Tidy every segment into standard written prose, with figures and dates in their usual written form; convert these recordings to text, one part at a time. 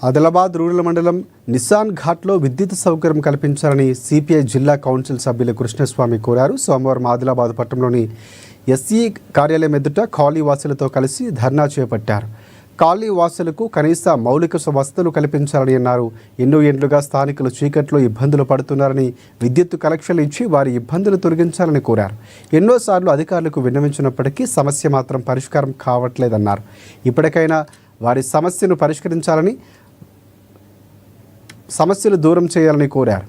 Adilabad rural మండలం Nissan ఘాట్లో విద్యుత్ సౌకర్యం కల్పించాలని సిపిఐ జిల్లా కౌన్సిల్ సభ్యులు కృష్ణస్వామి కోరారు. సోమవారం ఆదిలాబాద్ పట్టణంలోని ఎస్ఈ కార్యాలయం ఎదుట కాలనీ వాసులతో కలిసి ధర్నా చేపట్టారు. కాలనీ వాసులకు కనీస మౌలిక వసతులు కల్పించాలని అన్నారు. ఎన్నో ఏళ్లుగా స్థానికులు చీకట్లో ఇబ్బందులు పడుతున్నారని, విద్యుత్ కనెక్షన్లు ఇచ్చి వారి ఇబ్బందులు తొలగించాలని కోరారు. ఎన్నోసార్లు అధికారులకు విన్నవించినప్పటికీ సమస్య మాత్రం పరిష్కారం కావట్లేదన్నారు. ఇప్పటికైనా వారి సమస్యను పరిష్కరించాలని, సమస్యలు దూరం చేయాలని కోరారు.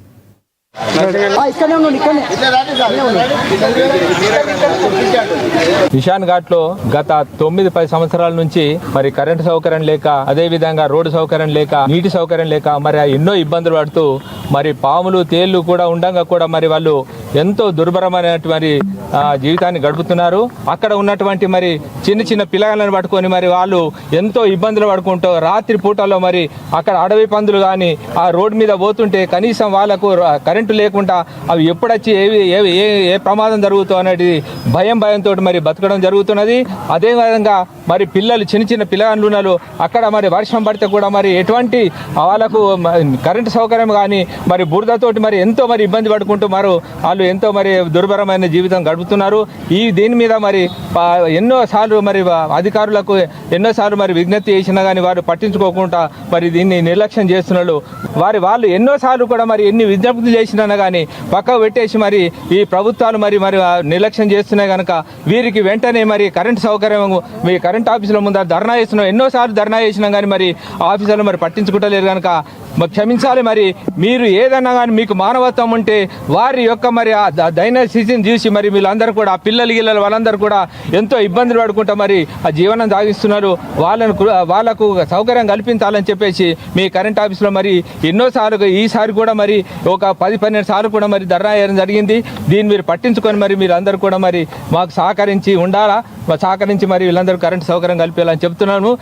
నిషాన్ ఘాట్లో గత 9-10 సంవత్సరాల నుంచి మరి కరెంటు సౌకర్యం లేక, అదే విధంగా రోడ్డు సౌకర్యం లేక, నీటి సౌకర్యం లేక మరి ఎన్నో ఇబ్బందులు పడుతూ మరి పాములు తేళ్లు కూడా ఉండగా కూడా మరి వాళ్ళు ఎంతో దుర్భరమైనటువంటి జీవితాన్ని గడుపుతున్నారు. అక్కడ ఉన్నటువంటి మరి చిన్న పిల్లలను పట్టుకొని మరి వాళ్ళు ఎంతో ఇబ్బందులు పడుకుంటూ రాత్రి పూటల్లో మరి అక్కడ అడవి పందులు కానీ ఆ రోడ్డు మీద పోతుంటే కనీసం వాళ్ళకు కరెంటు లేకుండా అవి ఎప్పుడొచ్చి ఏ ప్రమాదం జరుగుతుందో అనేది భయంతో మరి బతకడం జరుగుతున్నది. అదేవిధంగా మరి పిల్లలు చిన్న పిల్లలు అక్కడ మరి వర్షం పడితే కూడా మరి ఎటువంటి వాళ్ళకు కరెంటు సౌకర్యం కానీ మరి బురదతోటి మరి ఎంతో మరి ఇబ్బంది పడుకుంటూ వాళ్ళు ఎంతో మరి దుర్భరమైన జీవితం గడుపుతున్నారు. దీని మీద మరి ఎన్నోసార్లు మరి అధికారులకు ఎన్నోసార్లు మరి విజ్ఞప్తి చేసినా కానీ వారు పట్టించుకోకుండా మరి దీన్ని నిర్లక్ష్యం చేస్తున్నారు. వాళ్ళు ఎన్నోసార్లు కూడా మరి ఎన్ని విజ్ఞప్తులు చేసినా కానీ పక్కకు పెట్టేసి మరి ఈ ప్రభుత్వాలు మరి నిర్లక్ష్యం చేస్తున్నాయి కనుక వీరికి వెంటనే మరి కరెంటు సౌకర్యం మీ కరెంట్ ఆఫీసుల ముందర ధర్నా చేస్తున్నాం. ఎన్నోసార్లు ధర్నా చేసినా కానీ మరి ఆఫీసులు మరి పట్టించుకుంటలేరు కనుక క్షమించాలి. మరి మీరు ఏదన్నా కానీ మీకు మానవత్వం ఉంటే వారి యొక్క మరి ఆ దైన స్థితిని చూసి మరి వీళ్ళందరూ కూడా ఆ పిల్లలు వాళ్ళందరూ కూడా ఎంతో ఇబ్బందులు పడుకుంటా మరి ఆ జీవనం సాగిస్తున్నారు. వాళ్ళకు సౌకర్యం కల్పించాలని చెప్పేసి మీ కరెంట్ ఆఫీసులో మరి ఎన్నోసార్లు ఈసారి కూడా మరి ఒక 10-12 సార్లు కూడా మరి ధర్నా చేయడం జరిగింది. దీన్ని మీరు పట్టించుకొని మరి మీరు అందరూ కూడా మరి మాకు సహకరించి ఉండాలా, సహకరించి మరి వీళ్ళందరూ కరెంట్ సౌకర్యం కల్పించాలని చెప్తున్నాను.